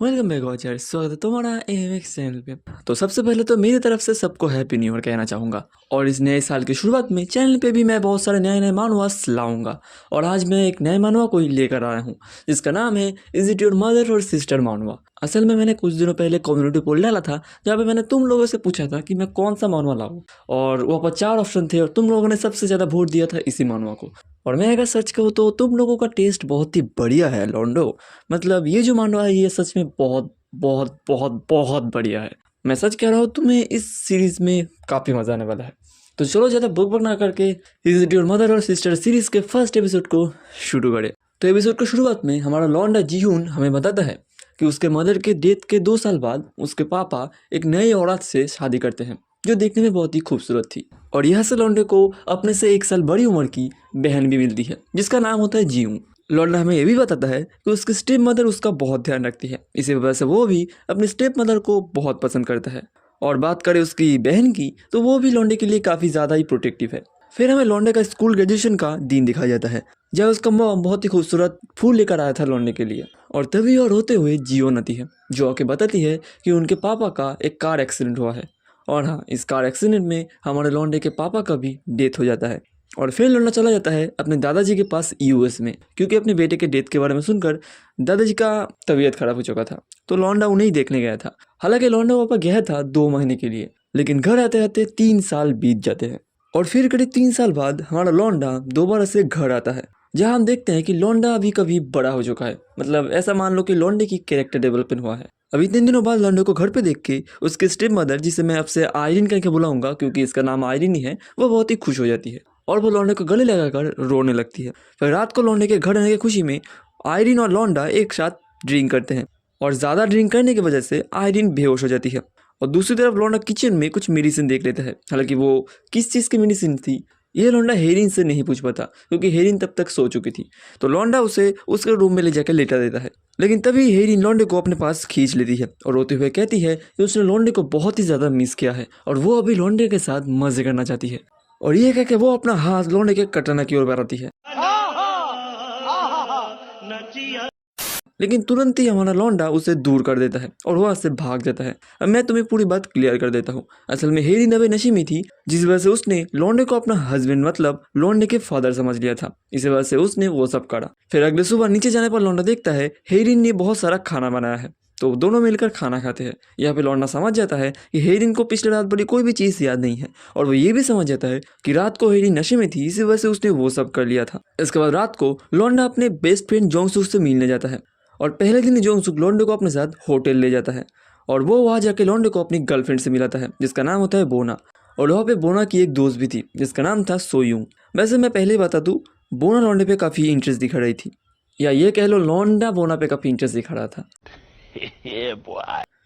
Welcome back watcher, स्वागत है तुम्हारा एएमएक्स चैनल पे। तो सबसे पहले तो मेरी तरफ से सबको हैप्पी न्यू ईयर कहना चाहूँगा। और इस नए साल की शुरुआत में चैनल पे भी मैं बहुत सारे नए नए मानवास लाऊंगा। और आज मैं एक नए मानवा को ही लेकर आया हूँ जिसका नाम है इज इट योर मदर और सिस्टर मानवा। असल में मैंने कुछ दिनों पहले कम्युनिटी पोल डाला था जहाँ पे मैंने तुम लोगों से पूछा था कि मैं कौन सा मानवा लाऊं, और वहाँ पर 4 ऑप्शन थे और तुम लोगों ने सबसे ज़्यादा वोट दिया था इसी मानवा को। और मैं अगर सच कहूँ तो तुम लोगों का टेस्ट बहुत ही बढ़िया है लॉन्डो। मतलब ये जो मानवा है ये सच में बहुत बहुत बहुत बहुत बढ़िया है। मैं सच कह रहा हूँ, तुम्हें इस सीरीज में काफ़ी मज़ा आने वाला है। तो चलो ज़्यादा बुक ना करके इज इट योर मदर और सिस्टर सीरीज के फर्स्ट एपिसोड को शुरू करें। तो एपिसोड की शुरुआत में हमारा लॉन्डा जीहून हमें बताता है कि उसके मदर के डेथ के 2 साल बाद उसके पापा एक नई औरत से शादी करते हैं जो देखने में बहुत ही खूबसूरत थी। और यह से लॉन्डे को अपने से 1 साल बड़ी उम्र की बहन भी मिलती है जिसका नाम होता है जीहून। लॉन्डा हमें यह भी बताता है कि उसकी स्टेप मदर उसका बहुत ध्यान रखती है, इसी वजह से वो भी अपनी स्टेप मदर को बहुत पसंद करता है। और बात करें उसकी बहन की तो वो भी लॉन्डे के लिए काफ़ी ज़्यादा ही प्रोटेक्टिव है। फिर हमें लॉन्डे का स्कूल ग्रेजुएशन का दिन दिखाया जाता है जहाँ उसका मॉम बहुत ही खूबसूरत फूल लेकर आया था लॉन्डे के लिए। और तभी और होते हुए जियोन आती है जो आके बताती है कि उनके पापा का एक कार एक्सीडेंट हुआ है। और हाँ, इस कार एक्सीडेंट में हमारे लॉन्डे के पापा का भी डेथ हो जाता है। और फिर लौंडा चला जाता है अपने दादाजी के पास यूएस में, क्योंकि अपने बेटे के डेथ के बारे में सुनकर दादाजी का तबीयत खराब हो चुका था। तो लौंडा उन्हें ही देखने गया था। हालांकि लौंडा पापा गया था 2 महीने के लिए, लेकिन घर आते आते 3 साल बीत जाते हैं। और फिर करीब 3 साल बाद हमारा लौंडा दोबारा से घर आता है जहाँ हम देखते हैं कि लौंडा अभी कभी बड़ा हो चुका है। मतलब ऐसा मान लो कि लौंडे की कैरेक्टर डेवलपमेंट हुआ है। अभी इतने दिनों बाद लौंडे को घर पे देख के उसके स्टेप मदर, जिसे मैं आपसे आयरिन करके बुलाऊंगा क्योंकि इसका नाम आयरिन ही है, वो बहुत ही खुश हो जाती है और वो लौंडे को गले लगाकर रोने लगती है। फिर रात को लौंडे के घर आने की खुशी में आयरिन और लौंडा एक साथ ड्रिंक करते हैं और ज़्यादा ड्रिंक करने की वजह से आयरिन बेहोश हो जाती है। और दूसरी तरफ लौंडा किचन में कुछ मेडिसिन देख लेता है। हालांकि वो किस चीज़ की मेडिसिन थी ये लौंडा हेरिन से नहीं पूछ पाता क्योंकि हेरिन तब तक सो चुकी थी। तो लौंडा उसे उसके रूम में ले जाकर लेटा देता है। लेकिन तभी हेरिन लौंडे को अपने पास खींच लेती है और रोते हुए कहती है कि उसने लौंडे को बहुत ही ज़्यादा मिस किया है और वो अभी लौंडे के साथ मजे करना चाहती है। और ये कह के वो अपना हाथ लौंडे के कटना की ओर बढ़ाती है। लेकिन तुरंत ही हमारा लौंडा उसे दूर कर देता है और वहाँ से भाग जाता है। अब मैं तुम्हें पूरी बात क्लियर कर देता हूँ। असल में हेरी नवे नशे में थी, जिस वजह से उसने लौंडे को अपना हस्बैंड मतलब लौंडे के फादर समझ लिया था। इसी वजह से उसने वो सब करा। फिर अगले सुबह नीचे जाने पर लौंडा देखता है हेरिन ने बहुत सारा खाना बनाया है, तो दोनों मिलकर खाना खाते हैं। यहाँ पे लौंडा समझ जाता है कि हेरिन को पिछले रात भरी कोई भी चीज़ याद नहीं है, और वो ये भी समझ जाता है कि रात को हेरिन नशे में थी, इसी वजह से उसने वो सब कर लिया था। इसके बाद रात को लौंडा अपने बेस्ट फ्रेंड जोंगसुक से मिलने जाता है और पहले दिन जोंगसुक लौंडे को अपने साथ होटल ले जाता है और वो वहाँ जाके लौंडे को अपनी गर्लफ्रेंड से मिलाता है जिसका नाम होता है बोना। और वहाँ पे बोना की एक दोस्त भी थी जिसका नाम था सोयूंग। वैसे मैं पहले ही बता दूँ, बोना लौंडे पे काफ़ी इंटरेस्ट दिखा रही थी, या ये कह लो लौंडा बोना पे काफ़ी इंटरेस्ट दिखा रहा था।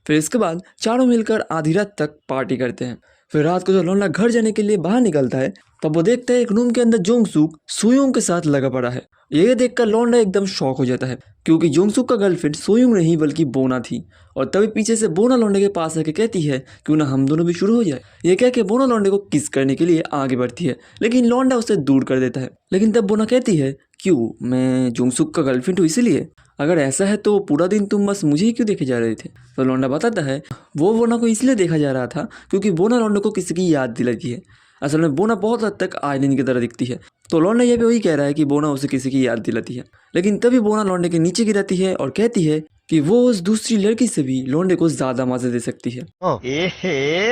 फिर इसके बाद चारों मिलकर आधी रात तक पार्टी करते हैं। फिर रात को जब लौंडा घर जाने के लिए बाहर निकलता है तब वो देखता है एक रूम के अंदर जोंगसुक सोयूंग के साथ लगा पड़ा है। ये देखकर लौंडा एकदम शॉक हो जाता है क्योंकि जोंगसुक का गर्लफ्रेंड सोयूंग नहीं बल्कि बोना थी। और तभी पीछे से बोना लौंडे के पास आके कहती है क्यों ना हम दोनों भी शुरू हो जाए। ये कह के बोना लौंडे को किस करने के लिए आगे बढ़ती है, लेकिन लौंडा उसे दूर कर देता है। लेकिन तब बोना कहती है क्यों, मैं जोंगसुक का गर्लफ्रेंड हूँ इसीलिए? अगर ऐसा है तो पूरा दिन तुम बस मुझे ही क्यों देखे जा रहे थे? तो लौंडा बताता है वो बोना को इसलिए देखा जा रहा था क्योंकि बोना लौंडे को किसी की याद दिलाती है। असल में बोना बहुत हद तक आयरन की तरह दिखती है, तो लौंडा ये भी वही कह रहा है कि बोना उसे किसी की याद दिलाती है। लेकिन तभी बोना लौंडे के नीचे गिराती है और कहती है कि वो उस दूसरी लड़की से भी लौंडे को ज्यादा मजे दे सकती है।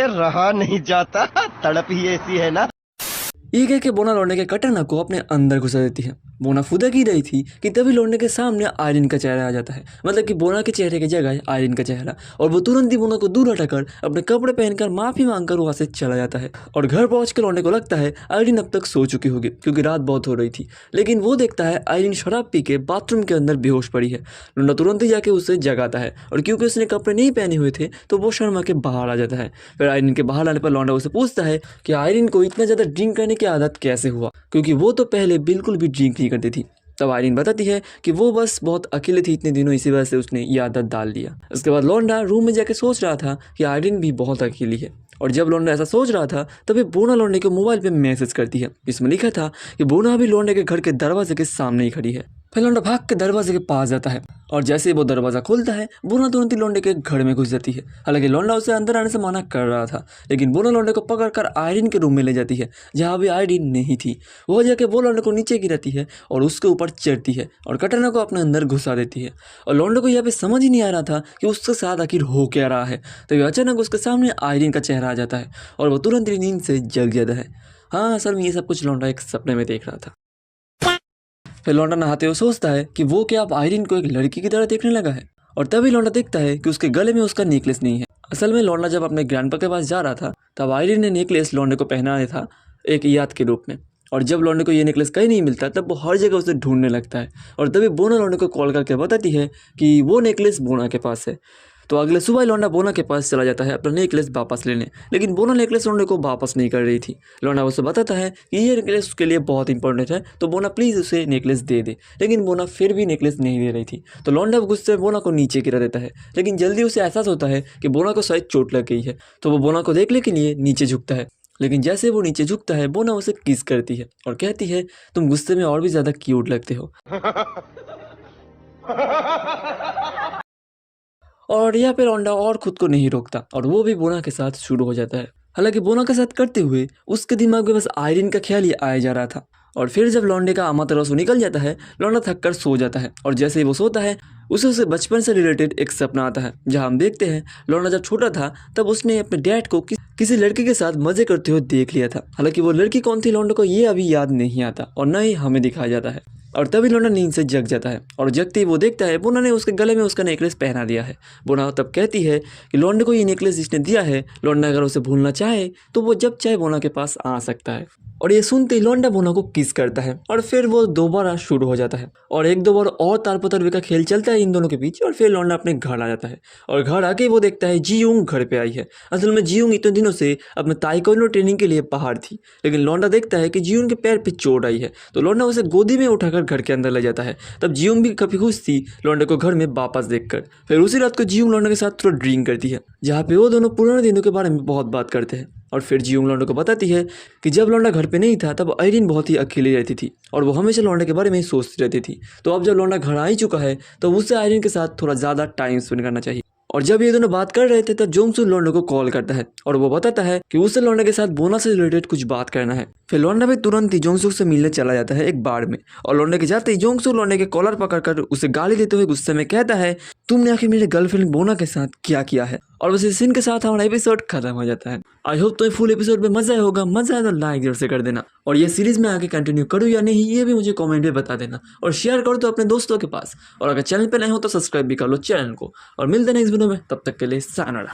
रहा नहीं जाता, तड़प ही ऐसी है ना। ये कह के बोना लौंडे के कटरना को अपने अंदर घुसा देती है। बोना फुदक ही रही थी कि तभी लौंडे के सामने आयरन का चेहरा आ जाता है, मतलब कि बोना के चेहरे की जगह आयरन का चेहरा। और वो तुरंत ही बोना को दूर हटाकर अपने कपड़े पहनकर माफी मांगकर वहाँ से चला जाता है। और घर पहुँच के लौंडे को लगता है आयरन अब तक सो चुकी होगी क्योंकि रात बहुत हो रही थी। लेकिन वो देखता है आयरन शराब पी के बाथरूम के अंदर बेहोश पड़ी है। लौंडा तुरंत ही जाके उसे जगाता है और क्योंकि उसने कपड़े नहीं पहने हुए थे तो वो शर्मा के बाहर आ जाता है। फिर आयरन के बाहर आने पर लौंडा उसे पूछता है कि आयरन को इतना ज़्यादा ड्रिंक करने की आदत कैसे हुआ, क्योंकि वो तो पहले बिल्कुल भी ड्रिंक नहीं करती थी। तब आयरन बताती है कि वो बस बहुत अकेले थी इतने दिनों, इसी वजह से उसने ये आदत डाल लिया। उसके बाद लौंडा रूम में जाके सोच रहा था कि आयरन भी बहुत अकेली है। और जब लौंडा ऐसा सोच रहा था तभी बोना लौंडे के मोबाइल पे मैसेज करती है। इसमें लिखा था कि बोना अभी लौंडे के घर के दरवाजे के सामने ही खड़ी है। फिर लौंडा भाग के दरवाजे के पास जाता है और जैसे ही वो दरवाज़ा खोलता है बोना तुरंत ही लौंडे के घर में घुस जाती है। हालांकि लौंडा उसे अंदर आने से मना कर रहा था, लेकिन बोना लौंडे को पकड़कर आयरीन के रूम में ले जाती है जहाँ अभी आयरीन नहीं थी। वो जाके वो लौंडे को नीचे गिराती है और उसके ऊपर चढ़ती है और कटरीना को अपने अंदर घुसा देती है। और लौंडे को यहाँ पे समझ ही नहीं आ रहा था कि उसके साथ आखिर हो क्या रहा है, तो अचानक उसके सामने आयरीन का चेहरा आ जाता है और वो तुरंत ही नींद से जग जाता है। हाँ, असल में ये सब कुछ लौंडा एक सपने में देख रहा था। फिर लौंडा नहाते हुए सोचता है कि वो क्या अब आयरीन को एक लड़की की तरह देखने लगा है, और तभी लौंडा देखता है कि उसके गले में उसका नेकलेस नहीं है। असल में लौंडा जब अपने ग्रैंडपा के पास जा रहा था तब आयरीन ने नेकलेस लौंडे को पहनाया था एक याद के रूप में, और जब लौंडे को ये नेकलेस कहीं नहीं मिलता तब वो हर जगह उसे ढूंढने लगता है। और तभी बोना लौंडे को कॉल करके बताती है कि वो नेकलेस बोना के पास है। तो अगले सुबह लौंडा बोना के पास चला जाता है अपना नेकलेस वापस लेने, लेकिन बोना नेकलेस लौंडे को वापस नहीं कर रही थी। लौंडा उसे बताता है कि ये नेकलेस उसके लिए बहुत इंपॉर्टेंट है, तो बोना प्लीज़ उसे नेकलेस दे दे, लेकिन बोना फिर भी नेकलेस नहीं दे रही थी। तो लौंडा गुस्से में बोना को नीचे गिरा देता है, लेकिन जल्दी उसे एहसास होता है कि बोना को शायद चोट लग गई है, तो वो बोना को देखने के लिए नीचे झुकता है। लेकिन जैसे वो नीचे झुकता है बोना उसे किस करती है और कहती है तुम गुस्से में और भी ज़्यादा क्यूट लगते हो। और यहाँ पे लौंडा और खुद को नहीं रोकता और वो भी बोना के साथ शुरू हो जाता है। हालांकि बोना के साथ करते हुए उसके दिमाग में बस आयरीन का ख्याल ही आया जा रहा था। और फिर जब लौंडे का अमातरसु निकल जाता है लौंडा थक कर सो जाता है, और जैसे ही वो सोता है उसे बचपन से रिलेटेड एक सपना आता है जहाँ हम देखते हैं लौंडा जब छोटा था तब उसने अपने डैड को किसी लड़की के साथ मजे करते हुए देख लिया था। हालांकि वो लड़की कौन थी लौंडे को ये अभी याद नहीं आता और न ही हमें दिखाया जाता है। और तभी लौंडा नींद से जग जाता है और जगते ही वो देखता है बोना ने उसके गले में उसका नेकलेस पहना दिया है। बोना तब कहती है कि लौंडे को ये नेकलेस जिसने दिया है लौंडा अगर उसे भूलना चाहे तो वो जब चाहे बोना के पास आ सकता है। और ये सुनते ही लौंडा बोना को किस करता है और फिर वो दोबारा शुरू हो जाता है और एक दो बार और तारपतरवी का खेल चलता है इन दोनों के बीच। और फिर लौंडा अपने घर आ जाता है और घर आके वो देखता है जीयूंग घर पे आई है। असल में जीयूंग इतने दिनों से अपने ताइक्वांडो ट्रेनिंग के लिए बाहर थी, लेकिन लौंडा देखता है कि जीयूंग के पैर पे चोट आई है, तो लौंडा उसे गोदी में उठाकर घर के अंदर ले जाता है। तब जीयूंग भी काफी खुश थी लौंडे को घर में वापस देखकर। फिर उसी रात को जीयूंग लौंडे के साथ थोड़ा ड्रिंक करती है जहाँ पे वो दोनों पुराने दिनों के बारे में बहुत बात करते हैं। और फिर जीयूंग लौंडे को बताती है कि जब लौंडा घर पे नहीं था तब आयरीन बहुत ही अकेली रहती थी और वो हमेशा लौंडे के बारे में ही सोचती रहती थी। तो अब जब लौंडा घर आ ही चुका है तो उसे आयरीन के साथ थोड़ा ज़्यादा टाइम स्पेंड करना चाहिए। और जब ये दोनों बात कर रहे थे तब जोंगसू लौंडे को कॉल करता है और वो बताता है कि उसे लौंडे के साथ बोना से रिलेटेड कुछ बात करना है। फिर लौंडा भी तुरंत ही जोंगसू से मिलने चला जाता है एक बार में, और लौंडे के जाते ही जोंगसू लौंडे के कॉलर पकड़कर उसे गाली देते हुए गुस्से में कहता है तुमने आखिर मेरे गर्लफ्रेंड बोना के साथ क्या किया है। और बस इस सीन के साथ हमारा एपिसोड खत्म हो जाता है। आई होप तो फुल एपिसोड में मजा होगा, मजा आया तो लाइक जरूर से कर देना, और ये सीरीज में आगे कंटिन्यू करूँ या नहीं ये भी मुझे कमेंट में बता देना, और शेयर करो तो अपने दोस्तों के पास, और अगर चैनल पे नए हो तो सब्सक्राइब भी कर लो चैनल को। और मिलते हैं नेक्स्ट वीडियो में, तब तक के लिए सायनारा।